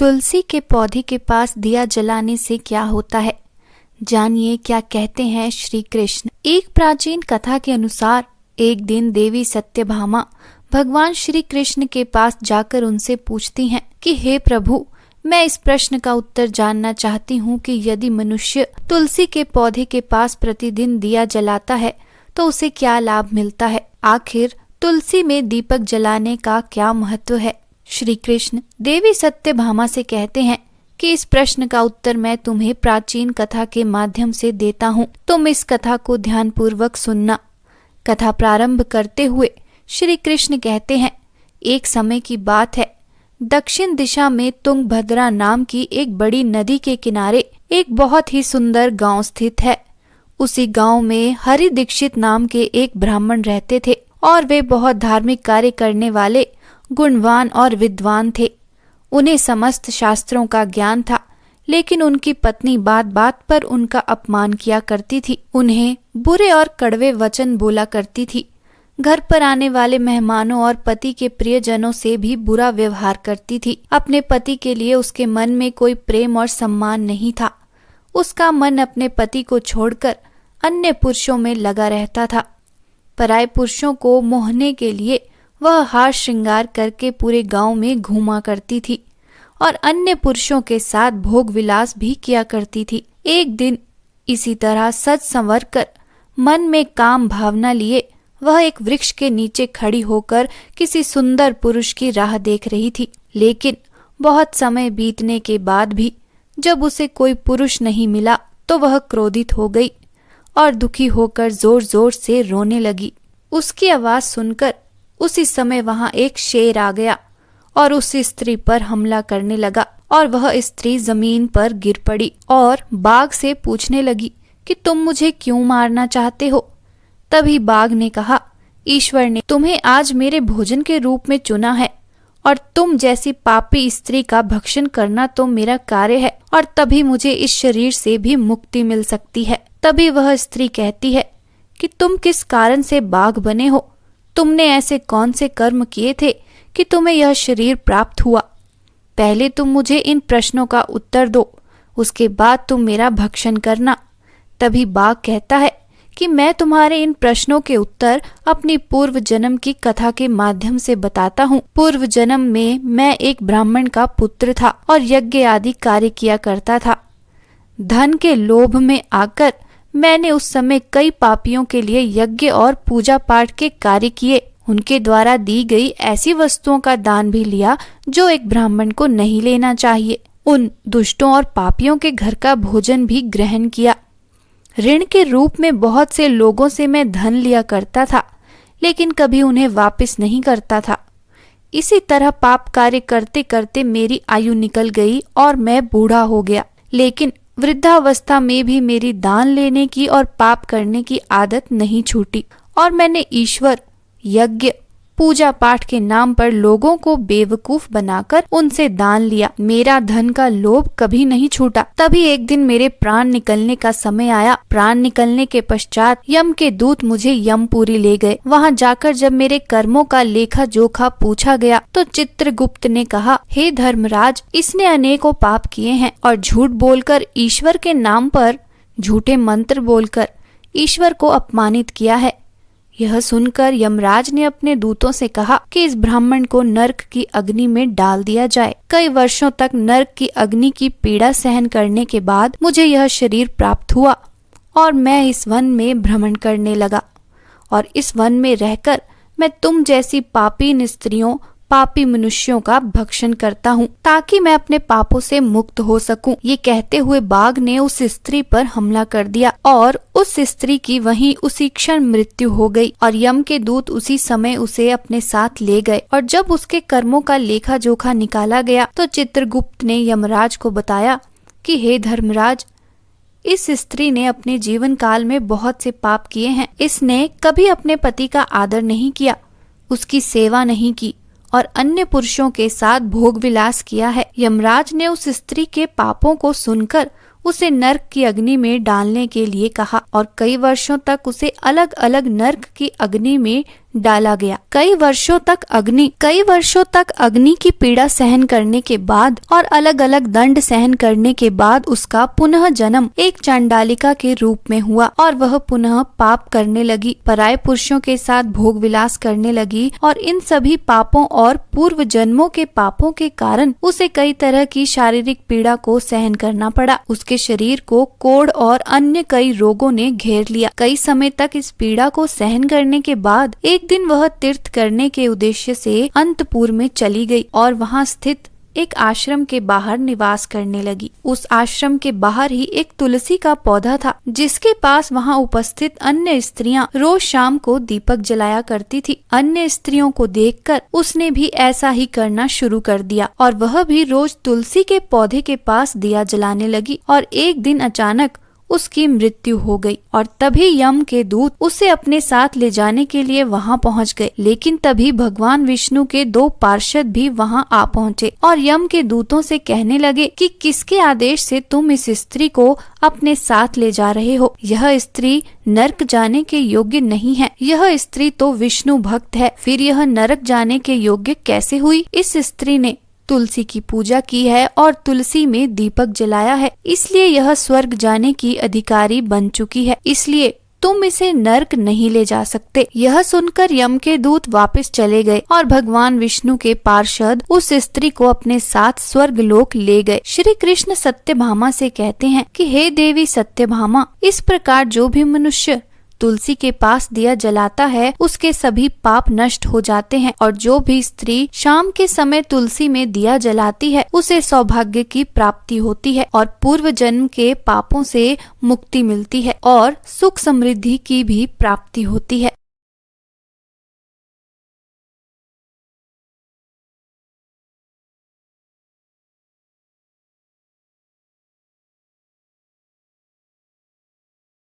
तुलसी के पौधे के पास दिया जलाने से क्या होता है, जानिए क्या कहते हैं श्री कृष्ण। एक प्राचीन कथा के अनुसार एक दिन देवी सत्यभामा भगवान श्री कृष्ण के पास जाकर उनसे पूछती हैं कि हे प्रभु, मैं इस प्रश्न का उत्तर जानना चाहती हूँ कि यदि मनुष्य तुलसी के पौधे के पास प्रतिदिन दिया जलाता है तो उसे क्या लाभ मिलता है। आखिर तुलसी में दीपक जलाने का क्या महत्व है। श्री कृष्ण देवी सत्यभामा से कहते हैं कि इस प्रश्न का उत्तर मैं तुम्हें प्राचीन कथा के माध्यम से देता हूँ, तुम इस कथा को ध्यानपूर्वक सुनना। कथा प्रारंभ करते हुए श्री कृष्ण कहते हैं, एक समय की बात है, दक्षिण दिशा में तुंगभद्रा नाम की एक बड़ी नदी के किनारे एक बहुत ही सुंदर गांव स्थित है। उसी गांव में हरि दीक्षित नाम के एक ब्राह्मण रहते थे और वे बहुत धार्मिक कार्य करने वाले, गुणवान और विद्वान थे। उन्हें समस्त शास्त्रों का ज्ञान था, लेकिन उनकी पत्नी बात बात पर उनका अपमान किया करती थी, उन्हें बुरे और कड़वे वचन बोला करती थी, घर पर आने वाले मेहमानों और पति के प्रियजनों से भी बुरा व्यवहार करती थी। अपने पति के लिए उसके मन में कोई प्रेम और सम्मान नहीं था। उसका मन अपने पति को छोड़कर अन्य पुरुषों में लगा रहता था। पराये पुरुषों को मोहने के लिए वह हार श्रृंगार करके पूरे गांव में घूमा करती थी और अन्य पुरुषों के साथ भोग विलास भी किया करती थी। एक दिन इसी तरह सज संवर कर मन में काम भावना लिए वह एक वृक्ष के नीचे खड़ी होकर किसी सुंदर पुरुष की राह देख रही थी। लेकिन बहुत समय बीतने के बाद भी जब उसे कोई पुरुष नहीं मिला तो वह क्रोधित हो गई और दुखी होकर जोर जोर से रोने लगी। उसकी आवाज सुनकर उसी समय वहां एक शेर आ गया और उस स्त्री पर हमला करने लगा और वह स्त्री जमीन पर गिर पड़ी और बाघ से पूछने लगी कि तुम मुझे क्यों मारना चाहते हो। तभी बाघ ने कहा, ईश्वर ने तुम्हें आज मेरे भोजन के रूप में चुना है और तुम जैसी पापी स्त्री का भक्षण करना तो मेरा कार्य है और तभी मुझे इस शरीर से भी मुक्ति मिल सकती है। तभी वह स्त्री कहती है कि तुम किस कारण से बाघ बने हो, तुमने ऐसे कौन से कर्म किए थे कि तुम्हें यह शरीर प्राप्त हुआ। पहले तुम मुझे इन प्रश्नों का उत्तर दो, उसके बाद तुम मेरा भक्षण करना। तभी बाघ कहता है कि मैं तुम्हारे इन प्रश्नों के उत्तर अपनी पूर्व जन्म की कथा के माध्यम से बताता हूँ। पूर्व जन्म में मैं एक ब्राह्मण का पुत्र था और यज्ञ आदि कार्य किया करता था। धन के लोभ में आकर मैंने उस समय कई पापियों के लिए यज्ञ और पूजा पाठ के कार्य किए। उनके द्वारा दी गई ऐसी वस्तुओं का दान भी लिया जो एक ब्राह्मण को नहीं लेना चाहिए। उन दुष्टों और पापियों के घर का भोजन भी ग्रहण किया। ऋण के रूप में बहुत से लोगों से मैं धन लिया करता था, लेकिन कभी उन्हें वापस नहीं करता था। इसी तरह पाप कार्य करते करते मेरी आयु निकल गई और मैं बूढ़ा हो गया। लेकिन वृद्धावस्था में भी मेरी दान लेने की और पाप करने की आदत नहीं छूटी और मैंने ईश्वर, यज्ञ, पूजा पाठ के नाम पर लोगों को बेवकूफ बनाकर उनसे दान लिया। मेरा धन का लोभ कभी नहीं छूटा। तभी एक दिन मेरे प्राण निकलने का समय आया। प्राण निकलने के पश्चात यम के दूत मुझे यमपुरी ले गए। वहां जाकर जब मेरे कर्मों का लेखा जोखा पूछा गया तो चित्रगुप्त ने कहा, हे धर्मराज, इसने अनेकों पाप किए हैं और झूठ बोलकर ईश्वर के नाम पर झूठे मंत्र बोलकर ईश्वर को अपमानित किया है। यह सुनकर यमराज ने अपने दूतों से कहा कि इस ब्राह्मण को नरक की अग्नि में डाल दिया जाए। कई वर्षों तक नरक की अग्नि की पीड़ा सहन करने के बाद मुझे यह शरीर प्राप्त हुआ और मैं इस वन में भ्रमण करने लगा और इस वन में रहकर मैं तुम जैसी पापी स्त्रियों, पापी मनुष्यों का भक्षण करता हूँ ताकि मैं अपने पापों से मुक्त हो सकूं। ये कहते हुए बाघ ने उस स्त्री पर हमला कर दिया और उस स्त्री की वहीं उसी क्षण मृत्यु हो गई और यम के दूत उसी समय उसे अपने साथ ले गए। और जब उसके कर्मों का लेखा जोखा निकाला गया तो चित्रगुप्त ने यमराज को बताया कि हे धर्मराज, इस स्त्री ने अपने जीवन काल में बहुत से पाप किए हैं। इसने कभी अपने पति का आदर नहीं किया, उसकी सेवा नहीं की और अन्य पुरुषों के साथ भोग विलास किया है। यमराज ने उस स्त्री के पापों को सुनकर उसे नर्क की अग्नि में डालने के लिए कहा और कई वर्षों तक उसे अलग अलग नर्क की अग्नि में डाला गया। कई वर्षों तक अग्नि की पीड़ा सहन करने के बाद और अलग अलग दंड सहन करने के बाद उसका पुनः जन्म एक चांडालिका के रूप में हुआ और वह पुनः पाप करने लगी, पराये पुरुषों के साथ भोग विलास करने लगी और इन सभी पापों और पूर्व जन्मों के पापों के कारण उसे कई तरह की शारीरिक पीड़ा को सहन करना पड़ा। उसके शरीर को कोढ़ और अन्य कई रोगों ने घेर लिया। कई समय तक इस पीड़ा को सहन करने के बाद एक दिन वह तीर्थ करने के उद्देश्य से अंतपुर में चली गई और वहां स्थित एक आश्रम के बाहर निवास करने लगी। उस आश्रम के बाहर ही एक तुलसी का पौधा था, जिसके पास वहां उपस्थित अन्य स्त्रियां रोज शाम को दीपक जलाया करती थी। अन्य स्त्रियों को देखकर उसने भी ऐसा ही करना शुरू कर दिया और वह भी रोज तुलसी के पौधे के पास दिया जलाने लगी। और एक दिन अचानक उसकी मृत्यु हो गई और तभी यम के दूत उसे अपने साथ ले जाने के लिए वहां पहुंच गए। लेकिन तभी भगवान विष्णु के 2 पार्षद भी वहां आ पहुंचे और यम के दूतों से कहने लगे कि किसके आदेश से तुम इस स्त्री को अपने साथ ले जा रहे हो? यह स्त्री नरक जाने के योग्य नहीं है। यह स्त्री तो विष्णु भक्त है, फिर यह नरक जाने के योग्य कैसे हुई? इस स्त्री ने तुलसी की पूजा की है और तुलसी में दीपक जलाया है, इसलिए यह स्वर्ग जाने की अधिकारी बन चुकी है, इसलिए तुम इसे नरक नहीं ले जा सकते। यह सुनकर यम के दूत वापस चले गए और भगवान विष्णु के पार्षद उस स्त्री को अपने साथ स्वर्ग लोक ले गए। श्री कृष्ण सत्यभामा से कहते हैं कि हे देवी सत्यभामा, इस प्रकार जो भी मनुष्य तुलसी के पास दिया जलाता है उसके सभी पाप नष्ट हो जाते हैं और जो भी स्त्री शाम के समय तुलसी में दिया जलाती है उसे सौभाग्य की प्राप्ति होती है और पूर्व जन्म के पापों से मुक्ति मिलती है और सुख समृद्धि की भी प्राप्ति होती है।